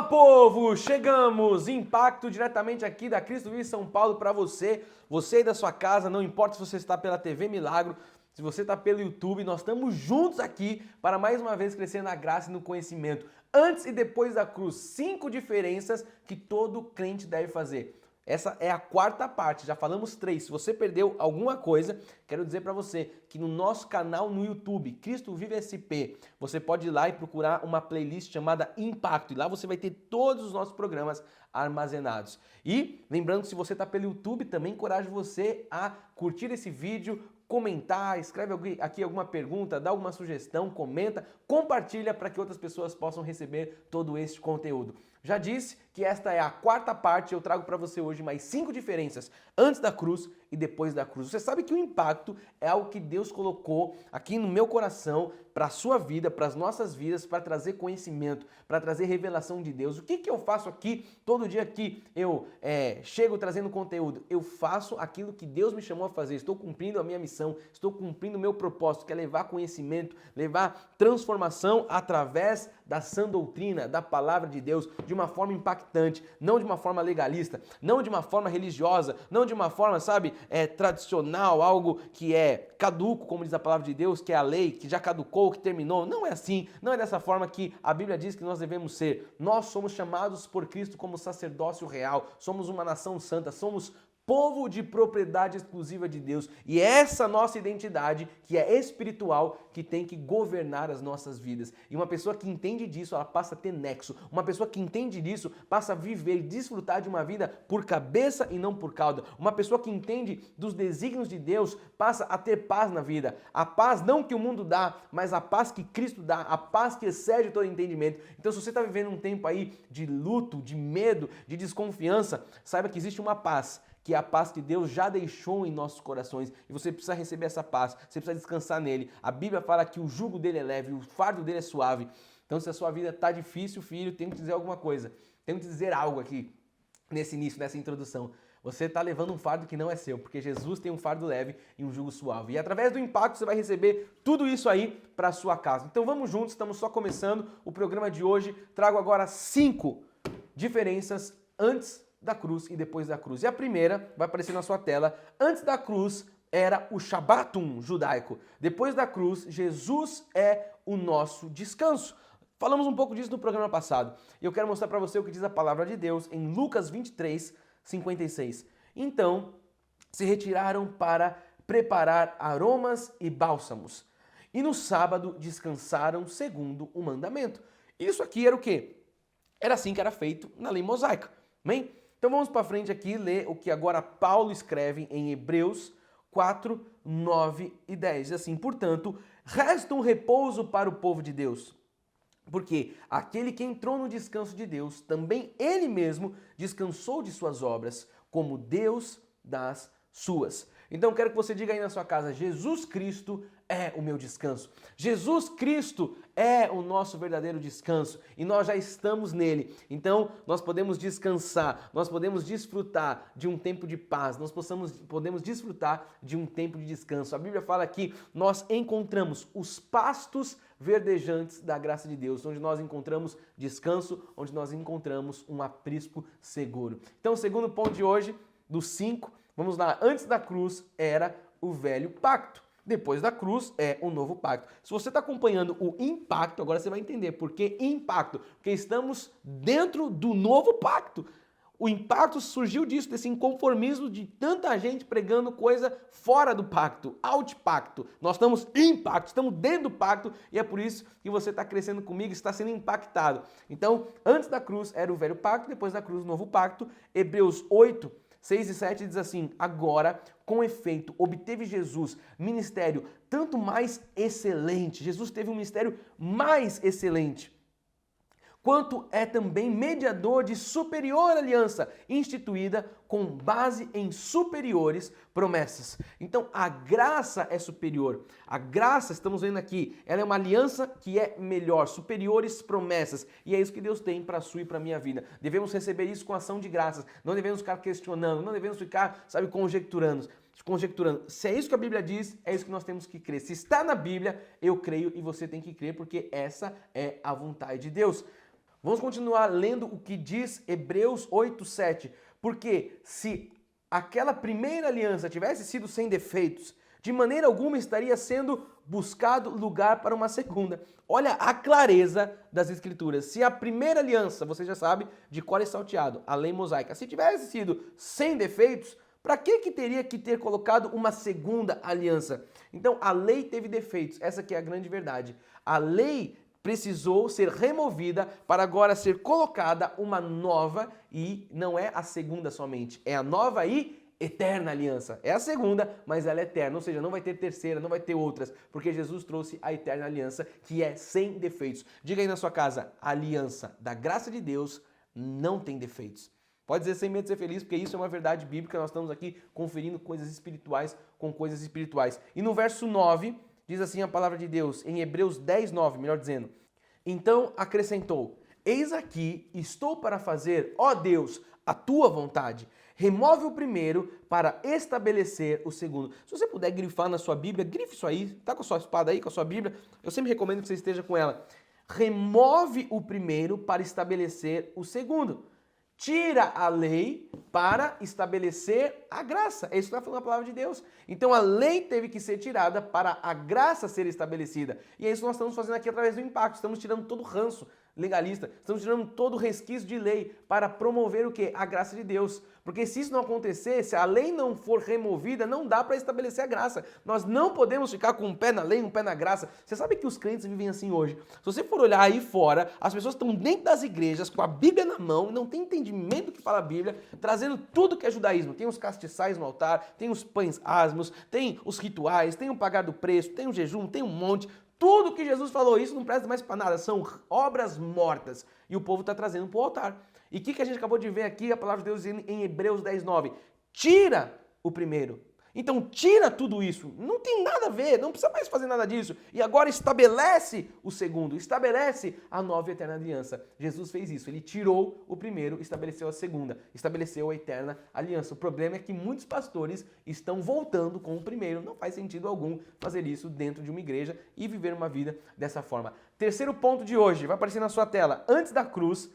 Fala, povo! Chegamos! Impacto diretamente aqui da Cristo Vive São Paulo para você. Você aí da sua casa, não importa se você está pela TV Milagro, se você está pelo YouTube, nós estamos juntos aqui para mais uma vez crescer na graça e no conhecimento. Antes e depois da cruz, 5 diferenças que todo crente deve fazer. Essa é a quarta parte, já falamos 3. Se você perdeu alguma coisa, quero dizer para você que no nosso canal no YouTube, Cristo Vive SP, você pode ir lá e procurar uma playlist chamada Impacto. E lá você vai ter todos os nossos programas armazenados. E lembrando que se você está pelo YouTube, também encorajo você a curtir esse vídeo, comentar, escreve aqui alguma pergunta, dá alguma sugestão, comenta, compartilha para que outras pessoas possam receber todo este conteúdo. Já disse que esta é a quarta parte, eu trago para você hoje mais 5 diferenças antes da cruz e depois da cruz. Você sabe que o impacto é algo que Deus colocou aqui no meu coração para a sua vida, para as nossas vidas, para trazer conhecimento, para trazer revelação de Deus. O que eu faço aqui, todo dia que eu chego trazendo conteúdo? Eu faço aquilo que Deus me chamou a fazer, estou cumprindo a minha missão, estou cumprindo o meu propósito, que é levar conhecimento, levar transformação através da sã doutrina, da palavra de Deus, de uma forma impactante, não de uma forma legalista, não de uma forma religiosa, não de uma forma, sabe, tradicional, algo que é caduco, como diz a palavra de Deus, que é a lei, que já caducou, que terminou. Não é assim, não é dessa forma que a Bíblia diz que nós devemos ser. Nós somos chamados por Cristo como sacerdócio real, somos uma nação santa, somos povo de propriedade exclusiva de Deus. E é essa nossa identidade, que é espiritual, que tem que governar as nossas vidas. E uma pessoa que entende disso, ela passa a ter nexo. Uma pessoa que entende disso, passa a viver e desfrutar de uma vida por cabeça e não por cauda. Uma pessoa que entende dos desígnios de Deus, passa a ter paz na vida. A paz não que o mundo dá, mas a paz que Cristo dá, a paz que excede todo entendimento. Então, se você está vivendo um tempo aí de luto, de medo, de desconfiança, saiba que existe uma paz, que é a paz que Deus já deixou em nossos corações, e você precisa receber essa paz, você precisa descansar nele. A Bíblia fala que o jugo dele é leve, o fardo dele é suave. Então, se a sua vida está difícil, filho, tenho que dizer alguma coisa, tenho que dizer algo aqui, nesse início, nessa introdução. Você está levando um fardo que não é seu, porque Jesus tem um fardo leve e um jugo suave. E através do impacto você vai receber tudo isso aí para a sua casa. Então vamos juntos, estamos só começando o programa de hoje. Trago agora 5 diferenças antes da cruz e depois da cruz. E a primeira vai aparecer na sua tela. Antes da cruz era o Shabbatum judaico. Depois da cruz, Jesus é o nosso descanso. Falamos um pouco disso no programa passado. E eu quero mostrar para você o que diz a palavra de Deus em Lucas 23, 56. Então, se retiraram para preparar aromas e bálsamos. E no sábado descansaram segundo o mandamento. Isso aqui era o quê? Era assim que era feito na lei mosaica. Amém? Então vamos para frente aqui ler o que agora Paulo escreve em Hebreus 4, 9 e 10. Diz assim: portanto, resta um repouso para o povo de Deus, porque aquele que entrou no descanso de Deus, também ele mesmo descansou de suas obras, como Deus das suas. Então quero que você diga aí na sua casa: Jesus Cristo é o meu descanso. Jesus Cristo é o nosso verdadeiro descanso e nós já estamos nele. Então nós podemos descansar, nós podemos desfrutar de um tempo de paz, nós podemos desfrutar de um tempo de descanso. A Bíblia fala que nós encontramos os pastos verdejantes da graça de Deus, onde nós encontramos descanso, onde nós encontramos um aprisco seguro. Então o segundo ponto de hoje, dos 5, vamos lá. Antes da cruz era o velho pacto. Depois da cruz é o novo pacto. Se você está acompanhando o impacto, agora você vai entender por que impacto. Porque estamos dentro do novo pacto. O impacto surgiu disso, desse inconformismo de tanta gente pregando coisa fora do pacto, out pacto. Nós estamos em pacto, estamos dentro do pacto e é por isso que você está crescendo comigo, está sendo impactado. Então, antes da cruz era o velho pacto, depois da cruz o novo pacto. Hebreus 8, 6 e 7 diz assim: agora, com efeito, obteve Jesus ministério tanto mais excelente. Jesus teve um ministério mais excelente, quanto é também mediador de superior aliança, instituída com base em superiores promessas. Então a graça é superior. A graça, estamos vendo aqui, ela é uma aliança que é melhor, superiores promessas. E é isso que Deus tem para a sua e para a minha vida. Devemos receber isso com ação de graças. Não devemos ficar questionando, não devemos ficar, sabe, conjecturando. Se é isso que a Bíblia diz, é isso que nós temos que crer. Se está na Bíblia, eu creio e você tem que crer, porque essa é a vontade de Deus. Vamos continuar lendo o que diz Hebreus 8:7. Porque se aquela primeira aliança tivesse sido sem defeitos, de maneira alguma estaria sendo buscado lugar para uma segunda. Olha a clareza das Escrituras. Se a primeira aliança, você já sabe de cor e salteado, a lei mosaica, se tivesse sido sem defeitos, para que teria que ter colocado uma segunda aliança? Então, a lei teve defeitos. Essa aqui é a grande verdade. A lei precisou ser removida para agora ser colocada uma nova, e não é a segunda somente, é a nova e eterna aliança. É a segunda, mas ela é eterna, ou seja, não vai ter terceira, não vai ter outras, porque Jesus trouxe a eterna aliança, que é sem defeitos. Diga aí na sua casa, a aliança da graça de Deus não tem defeitos. Pode dizer sem medo de ser feliz, porque isso é uma verdade bíblica, nós estamos aqui conferindo coisas espirituais com coisas espirituais. E no verso 9, diz assim a palavra de Deus, em Hebreus 10:9, melhor dizendo: então acrescentou: eis aqui, estou para fazer, ó Deus, a tua vontade. Remove o primeiro para estabelecer o segundo. Se você puder grifar na sua Bíblia, grife isso aí. Tá com a sua espada aí, com a sua Bíblia? Eu sempre recomendo que você esteja com ela. Remove o primeiro para estabelecer o segundo. Tira a lei para estabelecer a graça. É isso que está falando a palavra de Deus. Então a lei teve que ser tirada para a graça ser estabelecida. E é isso que nós estamos fazendo aqui através do impacto. Estamos tirando todo o ranço legalista. Estamos tirando todo o resquício de lei para promover o quê? A graça de Deus. Porque se isso não acontecer, se a lei não for removida, não dá para estabelecer a graça. Nós não podemos ficar com um pé na lei e um pé na graça. Você sabe que os crentes vivem assim hoje. Se você for olhar aí fora, as pessoas estão dentro das igrejas com a Bíblia na mão, não tem entendimento do que fala a Bíblia, trazendo tudo que é judaísmo. Tem os castiçais no altar, tem os pães asmos, tem os rituais, tem o pagar do preço, tem o jejum, tem um monte. Tudo que Jesus falou, isso não presta mais para nada, são obras mortas. E o povo está trazendo para o altar. E o que a gente acabou de ver aqui, a palavra de Deus em Hebreus 10:9? Tira o primeiro. Então tira tudo isso. Não tem nada a ver, não precisa mais fazer nada disso. E agora estabelece o segundo, estabelece a nova e eterna aliança. Jesus fez isso, ele tirou o primeiro, estabeleceu a segunda, estabeleceu a eterna aliança. O problema é que muitos pastores estão voltando com o primeiro. Não faz sentido algum fazer isso dentro de uma igreja e viver uma vida dessa forma. Terceiro ponto de hoje, vai aparecer na sua tela. Antes da cruz,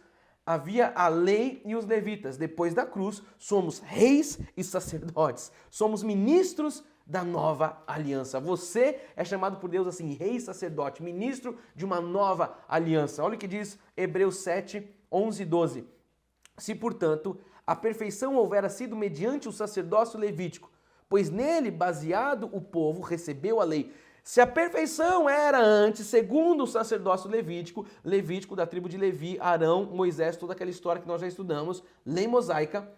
havia a lei e os levitas. Depois da cruz, somos reis e sacerdotes. Somos ministros da nova aliança. Você é chamado por Deus assim, rei e sacerdote, ministro de uma nova aliança. Olha o que diz Hebreus 7:11 e 12. Se, portanto, a perfeição houvera sido mediante o sacerdócio levítico, pois nele, baseado, o povo recebeu a lei. Se a perfeição era antes, segundo o sacerdócio levítico da tribo de Levi, Arão, Moisés, toda aquela história que nós já estudamos, lei mosaica,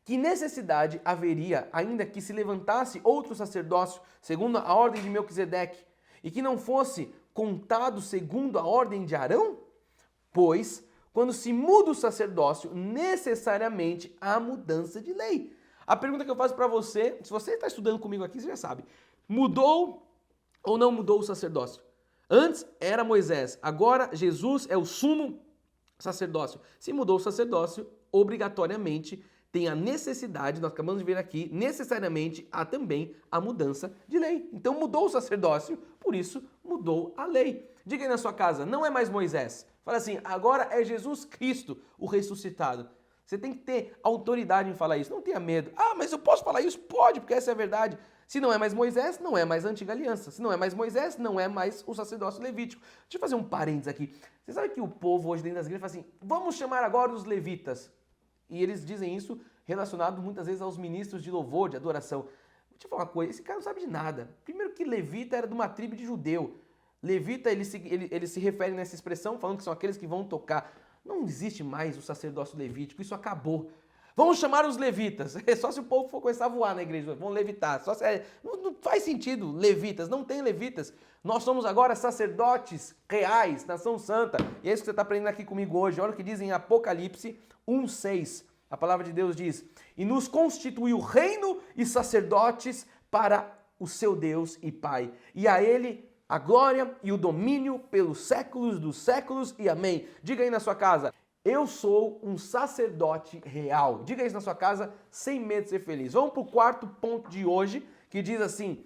que necessidade haveria ainda que se levantasse outro sacerdócio, segundo a ordem de Melquisedeque, e que não fosse contado segundo a ordem de Arão? Pois, quando se muda o sacerdócio, necessariamente há mudança de lei. A pergunta que eu faço para você, se você está estudando comigo aqui, você já sabe, mudou ou não mudou o sacerdócio? Antes era Moisés, agora Jesus é o sumo sacerdócio. Se mudou o sacerdócio, obrigatoriamente tem a necessidade, nós acabamos de ver aqui, necessariamente há também a mudança de lei. Então mudou o sacerdócio, por isso mudou a lei. Diga aí na sua casa, não é mais Moisés. Fala assim, agora é Jesus Cristo, o ressuscitado. Você tem que ter autoridade em falar isso, não tenha medo. Ah, mas eu posso falar isso? Pode, porque essa é a verdade. Se não é mais Moisés, não é mais a antiga aliança. Se não é mais Moisés, não é mais o sacerdócio levítico. Deixa eu fazer um parênteses aqui. Você sabe que o povo hoje dentro das igrejas fala assim, vamos chamar agora os levitas. E eles dizem isso relacionado muitas vezes aos ministros de louvor, de adoração. Vou te falar uma coisa, esse cara não sabe de nada. Primeiro que levita era de uma tribo de judeu. Levita, ele se refere nessa expressão falando que são aqueles que vão tocar. Não existe mais o sacerdócio levítico, isso acabou. Vamos chamar os levitas. É só se o povo for começar a voar na igreja, vão levitar. Não faz sentido, levitas, não tem levitas. Nós somos agora sacerdotes reais, nação santa. E é isso que você está aprendendo aqui comigo hoje. Olha o que diz em Apocalipse 1:6. A palavra de Deus diz, e nos constituiu reino e sacerdotes para o seu Deus e Pai. E a ele a glória e o domínio pelos séculos dos séculos e amém. Diga aí na sua casa, eu sou um sacerdote real. Diga isso na sua casa, sem medo de ser feliz. Vamos para o quarto ponto de hoje, que diz assim,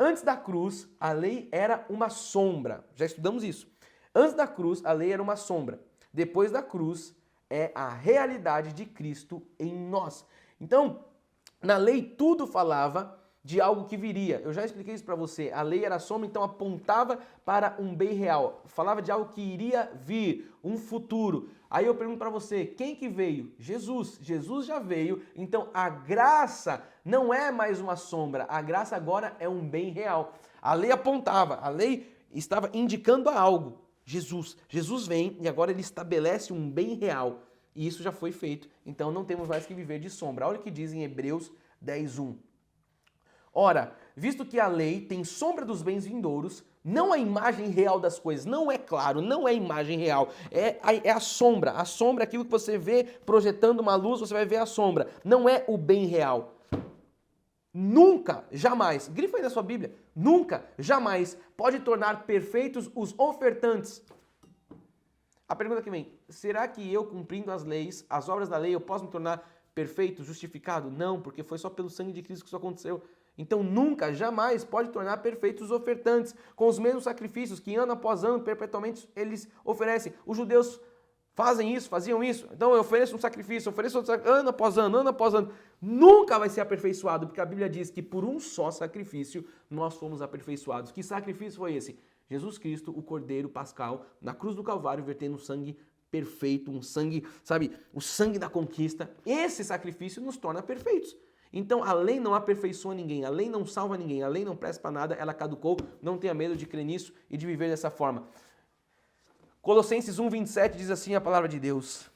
antes da cruz, a lei era uma sombra. Já estudamos isso. Antes da cruz, a lei era uma sombra. depois da cruz, é a realidade de Cristo em nós. Então, na lei tudo falava de algo que viria. Eu já expliquei isso para você. A lei era sombra, então apontava para um bem real. Falava de algo que iria vir, um futuro. Aí eu pergunto para você, quem que veio? Jesus. Jesus já veio, então a graça não é mais uma sombra. A graça agora é um bem real. A lei apontava, a lei estava indicando a algo. Jesus. Jesus vem e agora ele estabelece um bem real. E isso já foi feito. Então não temos mais que viver de sombra. Olha o que diz em Hebreus 10:1. Ora, visto que a lei tem sombra dos bens vindouros, não a imagem real das coisas, não é claro, não é imagem real, é a sombra. A sombra é aquilo que você vê projetando uma luz, você vai ver a sombra, não é o bem real. Nunca, jamais, grifa aí na sua Bíblia, nunca, jamais pode tornar perfeitos os ofertantes. A pergunta que vem, será que eu cumprindo as leis, as obras da lei, eu posso me tornar perfeito, justificado? Não, porque foi só pelo sangue de Cristo que isso aconteceu. Então nunca, jamais pode tornar perfeitos os ofertantes, com os mesmos sacrifícios que ano após ano, perpetuamente, eles oferecem. Os judeus fazem isso, faziam isso, então eu ofereço um sacrifício, ofereço outro sacrifício, ano após ano, ano após ano. Nunca vai ser aperfeiçoado, porque a Bíblia diz que por um só sacrifício nós fomos aperfeiçoados. Que sacrifício foi esse? Jesus Cristo, o Cordeiro Pascal, na cruz do Calvário, vertendo um sangue perfeito, um sangue, sabe, o sangue da conquista. Esse sacrifício nos torna perfeitos. Então a lei não aperfeiçoa ninguém, a lei não salva ninguém, a lei não presta para nada, ela caducou, não tenha medo de crer nisso e de viver dessa forma. Colossenses 1:27 diz assim a palavra de Deus,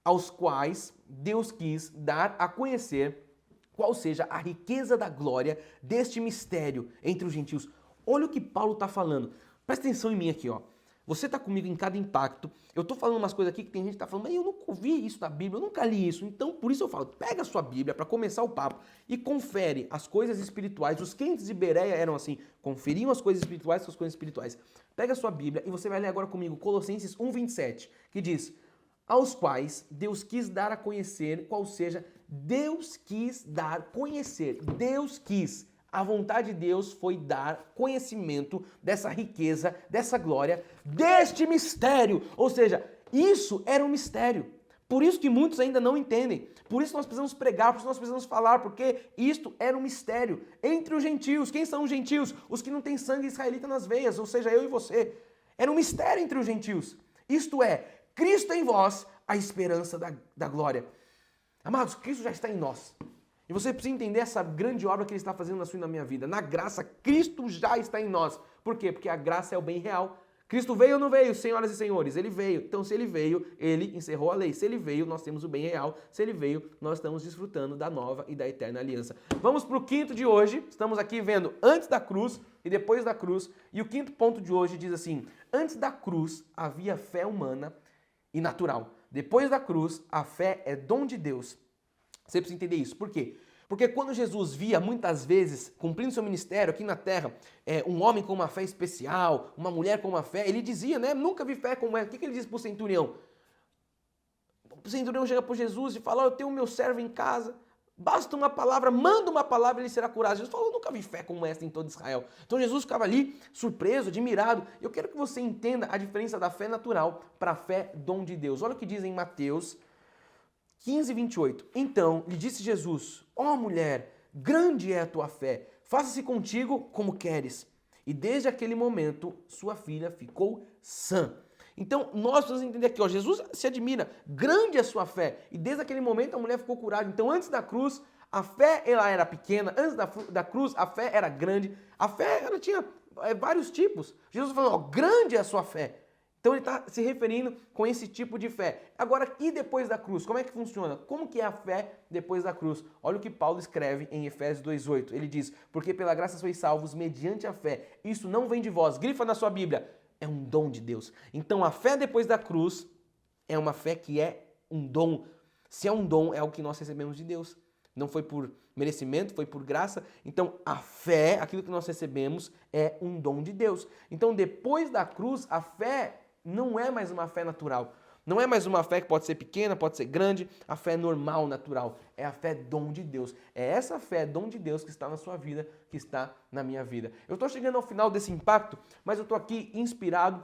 aos quais Deus quis dar a conhecer qual seja a riqueza da glória deste mistério entre os gentios. Olha o que Paulo está falando, presta atenção em mim aqui, ó. Você está comigo em cada impacto. Eu estou falando umas coisas aqui que tem gente que está falando, mas eu nunca ouvi isso na Bíblia, eu nunca li isso. Então, por isso eu falo, pega a sua Bíblia para começar o papo e confere as coisas espirituais. Os crentes de Bereia eram assim, conferiam as coisas espirituais com as coisas espirituais. Pega a sua Bíblia e você vai ler agora comigo Colossenses 1:27, que diz, aos quais Deus quis dar a conhecer, qual seja, Deus quis dar conhecer, Deus quis. A vontade de Deus foi dar conhecimento dessa riqueza, dessa glória, deste mistério. Ou seja, isso era um mistério. Por isso que muitos ainda não entendem. Por isso nós precisamos pregar, por isso nós precisamos falar, porque isto era um mistério. Entre os gentios, quem são os gentios? Os que não têm sangue israelita nas veias, ou seja, eu e você. Era um mistério entre os gentios. Isto é, Cristo em vós, a esperança da glória. Amados, Cristo já está em nós. E você precisa entender essa grande obra que Ele está fazendo na sua e na minha vida. Na graça, Cristo já está em nós. Por quê? Porque a graça é o bem real. Cristo veio ou não veio, senhoras e senhores? Ele veio. Então, se Ele veio, Ele encerrou a lei. Se Ele veio, nós temos o bem real. Se Ele veio, nós estamos desfrutando da nova e da eterna aliança. Vamos para o quinto de hoje. Estamos aqui vendo antes da cruz e depois da cruz. E o quinto ponto de hoje diz assim, antes da cruz havia fé humana e natural. Depois da cruz, a fé é dom de Deus. Você precisa entender isso. Por quê? Porque quando Jesus via, muitas vezes, cumprindo seu ministério aqui na terra, um homem com uma fé especial, uma mulher com uma fé, ele dizia, né? Nunca vi fé como essa. O que ele diz para o centurião? O centurião chega para Jesus e fala, eu tenho o meu servo em casa, basta uma palavra, manda uma palavra e ele será curado. Jesus falou, eu nunca vi fé como essa em todo Israel. Então Jesus ficava ali, surpreso, admirado. Eu quero que você entenda a diferença da fé natural para a fé dom de Deus. Olha o que diz em Mateus 15:28. Então lhe disse Jesus, ó mulher, grande é a tua fé, faça-se contigo como queres. E desde aquele momento, sua filha ficou sã. Então nós precisamos entender aqui, ó, Jesus se admira, grande é a sua fé. E desde aquele momento a mulher ficou curada. Então antes da cruz, a fé ela era pequena, antes da cruz a fé era grande. A fé ela tinha vários tipos. Jesus falou, ó, grande é a sua fé. Então ele está se referindo com esse tipo de fé. Agora, e depois da cruz? Como é que funciona? Como que é a fé depois da cruz? Olha o que Paulo escreve em Efésios 2:8. Ele diz, porque pela graça sois salvos mediante a fé. Isso não vem de vós. Grifa na sua Bíblia. É um dom de Deus. Então a fé depois da cruz é uma fé que é um dom. Se é um dom, é o que nós recebemos de Deus. Não foi por merecimento, foi por graça. Então, a fé, aquilo que nós recebemos, é um dom de Deus. Então, depois da cruz, a fé não é mais uma fé natural. Não é mais uma fé que pode ser pequena, pode ser grande. A fé normal, natural. É a fé dom de Deus. É essa fé dom de Deus que está na sua vida, que está na minha vida. Eu estou chegando ao final desse impacto, mas eu estou aqui inspirado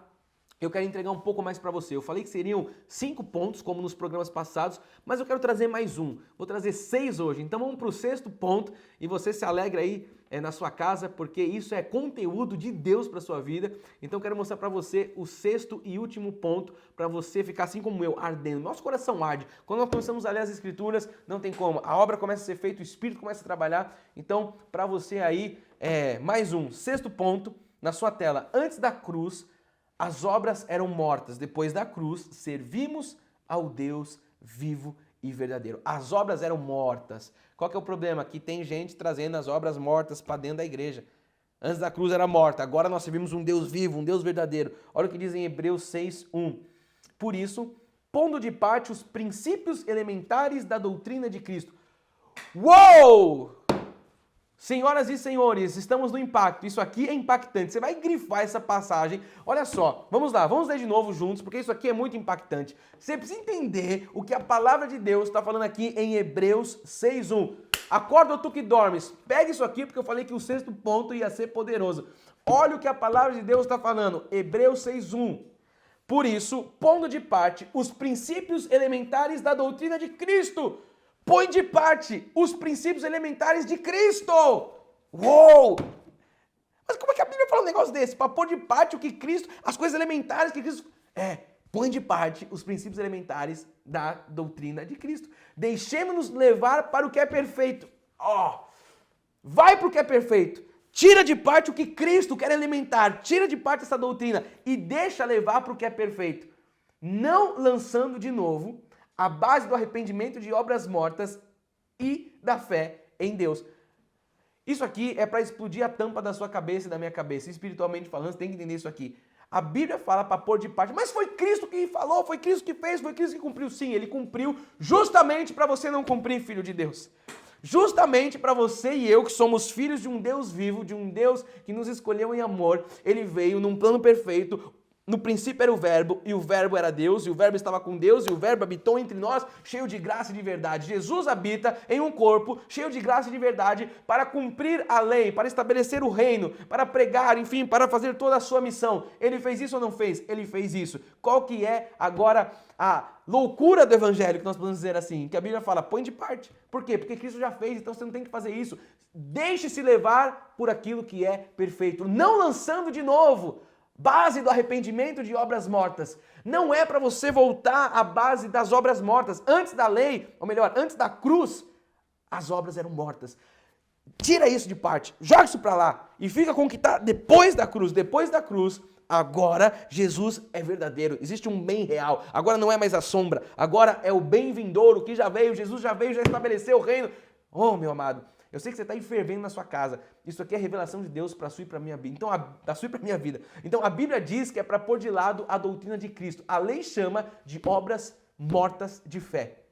eu quero entregar um pouco mais para você. Eu falei que seriam 5 pontos, como nos programas passados, mas eu quero trazer mais um. Vou trazer 6 hoje. Então vamos para o 6º ponto e você se alegra aí na sua casa, porque isso é conteúdo de Deus para sua vida. Então eu quero mostrar para você o 6º e último ponto, para você ficar assim como eu, ardendo. Nosso coração arde. Quando nós começamos a ler as Escrituras, não tem como. A obra começa a ser feita, o Espírito começa a trabalhar. Então, para você aí, mais um 6º ponto na sua tela. Antes da cruz, as obras eram mortas. Depois da cruz, servimos ao Deus vivo e verdadeiro. As obras eram mortas. Qual que é o problema? Que tem gente trazendo as obras mortas para dentro da igreja. Antes da cruz era morta, agora nós servimos um Deus vivo, um Deus verdadeiro. Olha o que diz em Hebreus 6:1. Por isso, pondo de parte os princípios elementares da doutrina de Cristo. Uou! Senhoras e senhores, estamos no impacto. Isso aqui é impactante. Você vai grifar essa passagem. Olha só, vamos lá, vamos ler de novo juntos, porque isso aqui é muito impactante. Você precisa entender o que a palavra de Deus está falando aqui em Hebreus 6:1. Acorda, tu que dormes. Pega isso aqui, porque eu falei que o 6º ponto ia ser poderoso. Olha o que a palavra de Deus está falando. Hebreus 6:1. Por isso, pondo de parte os princípios elementares da doutrina de Cristo. Põe de parte os princípios elementares de Cristo. Uou! Mas como é que a Bíblia fala um negócio desse? Para pôr de parte o que Cristo, as coisas elementares que Cristo... põe de parte os princípios elementares da doutrina de Cristo. Deixemos-nos levar para o que é perfeito. Vai para o que é perfeito. Tira de parte o que Cristo quer elementar. Tira de parte essa doutrina e deixa levar para o que é perfeito. Não lançando de novo a base do arrependimento de obras mortas e da fé em Deus. Isso aqui é para explodir a tampa da sua cabeça e da minha cabeça. Espiritualmente falando, você tem que entender isso aqui. A Bíblia fala para pôr de parte, mas foi Cristo que falou, foi Cristo que fez, foi Cristo que cumpriu. Sim, ele cumpriu justamente para você não cumprir, filho de Deus. Justamente para você e eu, que somos filhos de um Deus vivo, de um Deus que nos escolheu em amor, ele veio num plano perfeito. No princípio era o verbo, e o verbo era Deus, e o verbo estava com Deus, e o verbo habitou entre nós, cheio de graça e de verdade. Jesus habita em um corpo cheio de graça e de verdade para cumprir a lei, para estabelecer o reino, para pregar, enfim, para fazer toda a sua missão. Ele fez isso ou não fez? Ele fez isso. Qual que é agora a loucura do evangelho, que nós podemos dizer assim? Que a Bíblia fala, põe de parte. Por quê? Porque Cristo já fez, então você não tem que fazer isso. Deixe-se levar por aquilo que é perfeito, não lançando de novo base do arrependimento de obras mortas. Não é para você voltar à base das obras mortas. Antes da lei, ou melhor, antes da cruz, as obras eram mortas. Tira isso de parte, joga isso para lá e fica com o que está depois da cruz. Depois da cruz, agora Jesus é verdadeiro. Existe um bem real. Agora não é mais a sombra. Agora é o bem vindouro que já veio. Jesus já veio, já estabeleceu o reino. Oh, meu amado. Eu sei que você está aí fervendo na sua casa. Isso aqui é revelação de Deus para a sua e para a minha vida. Então, da sua e para a minha vida. Então, a Bíblia diz que é para pôr de lado a doutrina de Cristo. A lei chama de obras mortas de fé.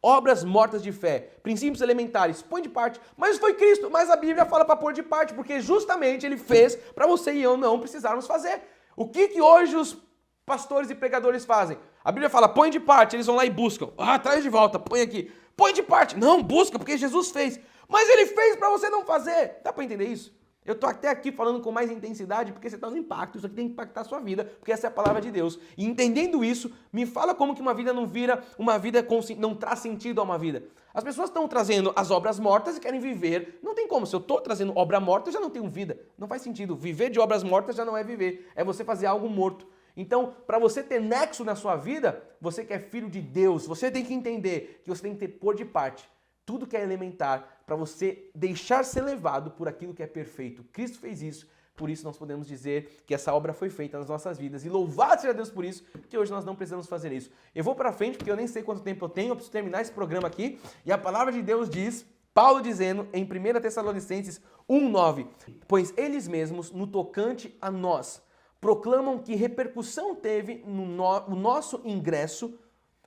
Obras mortas de fé. Princípios elementares. Põe de parte. Mas foi Cristo. Mas a Bíblia fala para pôr de parte, porque justamente Ele fez para você e eu não precisarmos fazer. O que hoje os pastores e pregadores fazem? A Bíblia fala, põe de parte. Eles vão lá e buscam. Traz de volta. Põe aqui. Põe de parte. Não, busca, porque Jesus fez. Mas ele fez para você não fazer. Dá para entender isso? Eu tô até aqui falando com mais intensidade porque você está no impacto. Isso aqui tem que impactar a sua vida, porque essa é a palavra de Deus. E entendendo isso, me fala como que uma vida não vira uma vida não traz sentido a uma vida. As pessoas estão trazendo as obras mortas e querem viver. Não tem como. Se eu estou trazendo obra morta, eu já não tenho vida. Não faz sentido. Viver de obras mortas já não é viver. É você fazer algo morto. Então, para você ter nexo na sua vida, você que é filho de Deus, você tem que entender que você tem que pôr de parte tudo que é elementar para você deixar ser levado por aquilo que é perfeito. Cristo fez isso, por isso nós podemos dizer que essa obra foi feita nas nossas vidas. E louvado seja Deus por isso, que hoje nós não precisamos fazer isso. Eu vou para frente porque eu nem sei quanto tempo eu tenho, eu preciso terminar esse programa aqui. E a palavra de Deus diz, Paulo dizendo em 1 Tessalonicenses 1:9, pois eles mesmos, no tocante a nós, proclamam que repercussão teve o nosso ingresso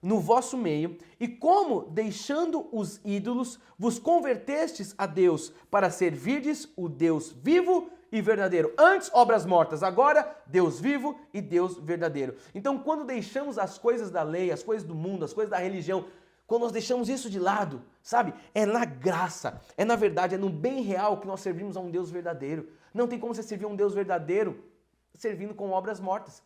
no vosso meio, e como, deixando os ídolos, vos convertestes a Deus, para servirdes o Deus vivo e verdadeiro. Antes, obras mortas, agora, Deus vivo e Deus verdadeiro. Então, quando deixamos as coisas da lei, as coisas do mundo, as coisas da religião, quando nós deixamos isso de lado, sabe? É na graça, é na verdade, é no bem real que nós servimos a um Deus verdadeiro. Não tem como você servir a um Deus verdadeiro servindo com obras mortas.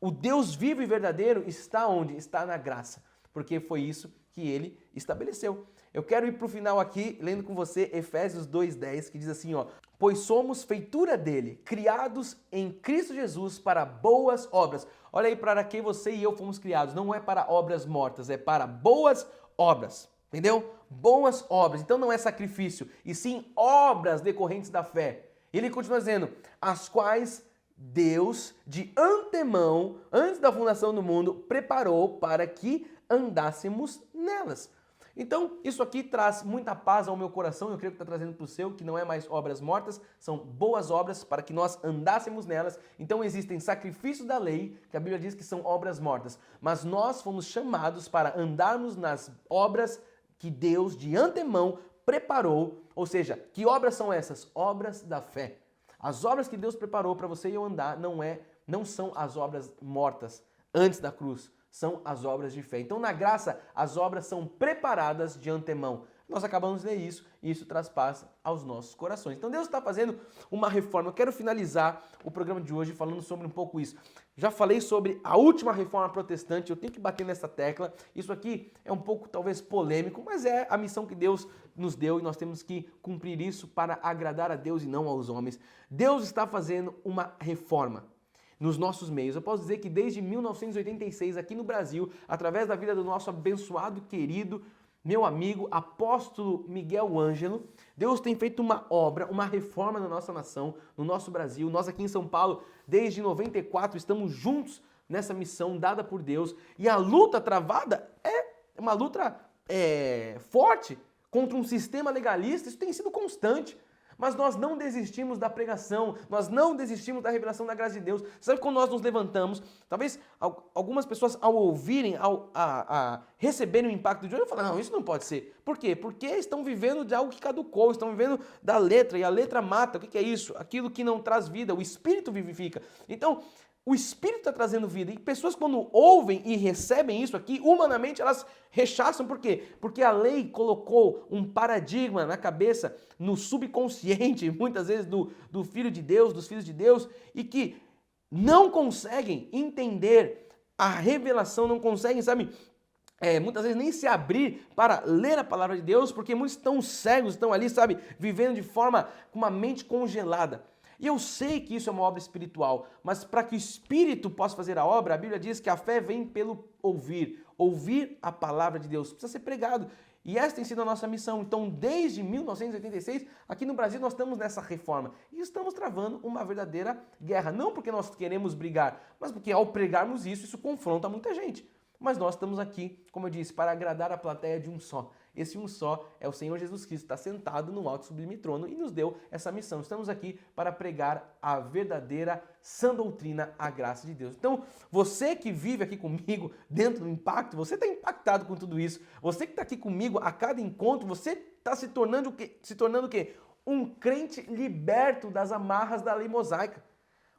o Deus vivo e verdadeiro está onde? Está na graça, porque foi isso que ele estabeleceu. Eu quero ir para o final aqui, lendo com você Efésios 2:10, que diz assim, ó: pois somos feitura dele, criados em Cristo Jesus para boas obras. Olha aí para que você e eu fomos criados, não é para obras mortas, é para boas obras, entendeu? Boas obras, então não é sacrifício, e sim obras decorrentes da fé. Ele continua dizendo, as quais Deus, de antemão, antes da fundação do mundo, preparou para que andássemos nelas. Então, isso aqui traz muita paz ao meu coração, eu creio que está trazendo para o seu, que não é mais obras mortas, são boas obras para que nós andássemos nelas. Então, existem sacrifícios da lei, que a Bíblia diz que são obras mortas, mas nós fomos chamados para andarmos nas obras que Deus, de antemão, preparou. Ou seja, que obras são essas? Obras da fé. As obras que Deus preparou para você e eu andar não são as obras mortas antes da cruz, são as obras de fé. Então, na graça, as obras são preparadas de antemão. Nós acabamos de ler isso e isso traz paz aos nossos corações. Então, Deus está fazendo uma reforma. Eu quero finalizar o programa de hoje falando sobre um pouco isso. Já falei sobre a última reforma protestante, eu tenho que bater nessa tecla. Isso aqui é um pouco, talvez, polêmico, mas é a missão que Deus nos deu e nós temos que cumprir isso para agradar a Deus e não aos homens. Deus está fazendo uma reforma nos nossos meios. Eu posso dizer que desde 1986, aqui no Brasil, através da vida do nosso abençoado, querido, meu amigo, apóstolo Miguel Ângelo, Deus tem feito uma obra, uma reforma na nossa nação, no nosso Brasil. Nós aqui em São Paulo, desde 94, estamos juntos nessa missão dada por Deus. E a luta travada é uma luta forte contra um sistema legalista. Isso tem sido constante. Mas nós não desistimos da pregação, nós não desistimos da revelação da graça de Deus. Sabe quando nós nos levantamos, talvez algumas pessoas ao ouvirem, a receberem o impacto de hoje, vão falar, não, isso não pode ser. Por quê? Porque estão vivendo de algo que caducou, estão vivendo da letra, e a letra mata. O que é isso? Aquilo que não traz vida, o Espírito vivifica. Então, o Espírito está trazendo vida. E pessoas quando ouvem e recebem isso aqui, humanamente elas rechaçam. Por quê? Porque a lei colocou um paradigma na cabeça, no subconsciente, muitas vezes do Filho de Deus, dos filhos de Deus, e que não conseguem entender a revelação, não conseguem, sabe, muitas vezes nem se abrir para ler a palavra de Deus, porque muitos estão cegos, estão ali, sabe, vivendo de forma com uma mente congelada. E eu sei que isso é uma obra espiritual, mas para que o Espírito possa fazer a obra, a Bíblia diz que a fé vem pelo ouvir. Ouvir a palavra de Deus precisa ser pregado. E essa tem sido a nossa missão. Então, desde 1986, aqui no Brasil, nós estamos nessa reforma. E estamos travando uma verdadeira guerra. Não porque nós queremos brigar, mas porque ao pregarmos isso, isso confronta muita gente. Mas nós estamos aqui, como eu disse, para agradar a plateia de um só. Esse um só é o Senhor Jesus Cristo, está sentado no alto e sublime trono e nos deu essa missão. Estamos aqui para pregar a verdadeira sã doutrina, a graça de Deus. Então, você que vive aqui comigo dentro do Impacto, você está impactado com tudo isso. Você que está aqui comigo a cada encontro, você está se tornando o quê? Se tornando o quê? Um crente liberto das amarras da lei mosaica.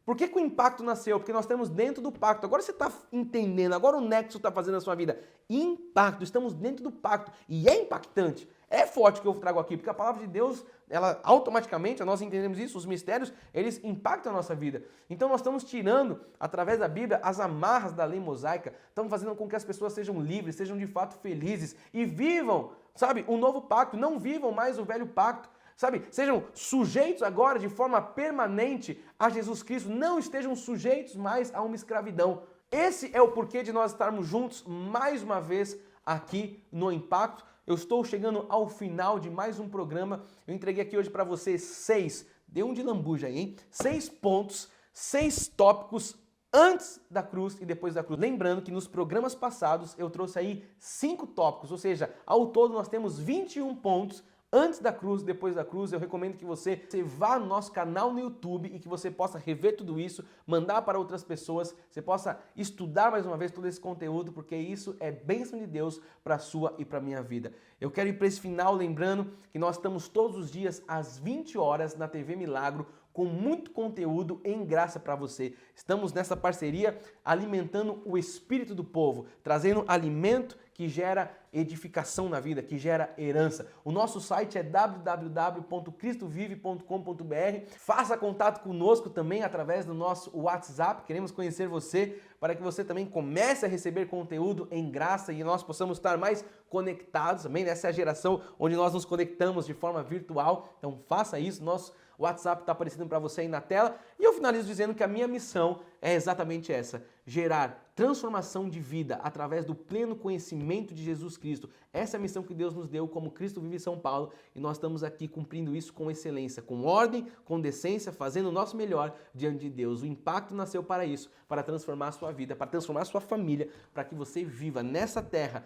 Por que o impacto nasceu? Porque nós estamos dentro do pacto. Agora você está entendendo, agora o Nexo está fazendo na sua vida. Impacto, estamos dentro do pacto. E é impactante. É forte o que eu trago aqui, porque a palavra de Deus, ela automaticamente, nós entendemos isso, os mistérios, eles impactam a nossa vida. Então nós estamos tirando, através da Bíblia, as amarras da lei mosaica. Estamos fazendo com que as pessoas sejam livres, sejam de fato felizes e vivam, sabe, um novo pacto. Não vivam mais o velho pacto. Sabe, sejam sujeitos agora de forma permanente a Jesus Cristo, não estejam sujeitos mais a uma escravidão. Esse é o porquê de nós estarmos juntos mais uma vez aqui no Impacto. Eu estou chegando ao final de mais um programa. Eu entreguei aqui hoje para vocês deu um de lambuja aí, hein? 6 pontos, 6 tópicos antes da cruz e depois da cruz. Lembrando que nos programas passados eu trouxe aí 5 tópicos, ou seja, ao todo nós temos 21 pontos antes da cruz, depois da cruz. Eu recomendo que você vá no nosso canal no YouTube e que você possa rever tudo isso, mandar para outras pessoas, você possa estudar mais uma vez todo esse conteúdo, porque isso é bênção de Deus para a sua e para a minha vida. Eu quero ir para esse final lembrando que nós estamos todos os dias às 20 horas na TV Milagro com muito conteúdo em graça para você. Estamos nessa parceria alimentando o espírito do povo, trazendo alimento que gera edificação na vida, que gera herança. O nosso site é www.cristovive.com.br. Faça contato conosco também através do nosso WhatsApp. Queremos conhecer você para que você também comece a receber conteúdo em graça e nós possamos estar mais conectados também. Essa é a geração onde nós nos conectamos de forma virtual. Então faça isso. Nosso WhatsApp está aparecendo para você aí na tela. E eu finalizo dizendo que a minha missão é exatamente essa: gerar transformação de vida através do pleno conhecimento de Jesus Cristo. Essa é a missão que Deus nos deu como Cristo Vive São Paulo e nós estamos aqui cumprindo isso com excelência, com ordem, com decência, fazendo o nosso melhor diante de Deus. O Impacto nasceu para isso, para transformar a sua vida, para transformar a sua família, para que você viva nessa terra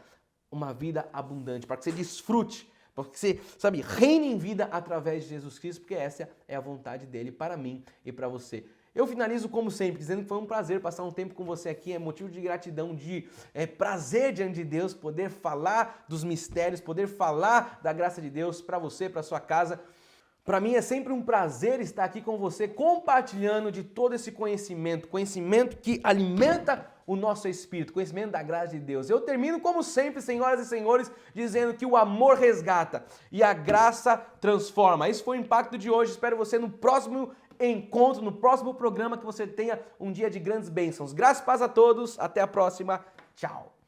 uma vida abundante, para que você desfrute, para que você, reine em vida através de Jesus Cristo, porque essa é a vontade dele para mim e para você. Eu finalizo como sempre, dizendo que foi um prazer passar um tempo com você aqui, é motivo de gratidão, de prazer diante de Deus, poder falar dos mistérios, poder falar da graça de Deus para você, para sua casa. Para mim é sempre um prazer estar aqui com você, compartilhando de todo esse conhecimento, conhecimento que alimenta o nosso espírito, conhecimento da graça de Deus. Eu termino como sempre, senhoras e senhores, dizendo que o amor resgata e a graça transforma. Esse foi o Impacto de hoje, espero você no próximo encontro, no próximo programa, que você tenha um dia de grandes bênçãos. Graças e paz a todos, até a próxima, tchau!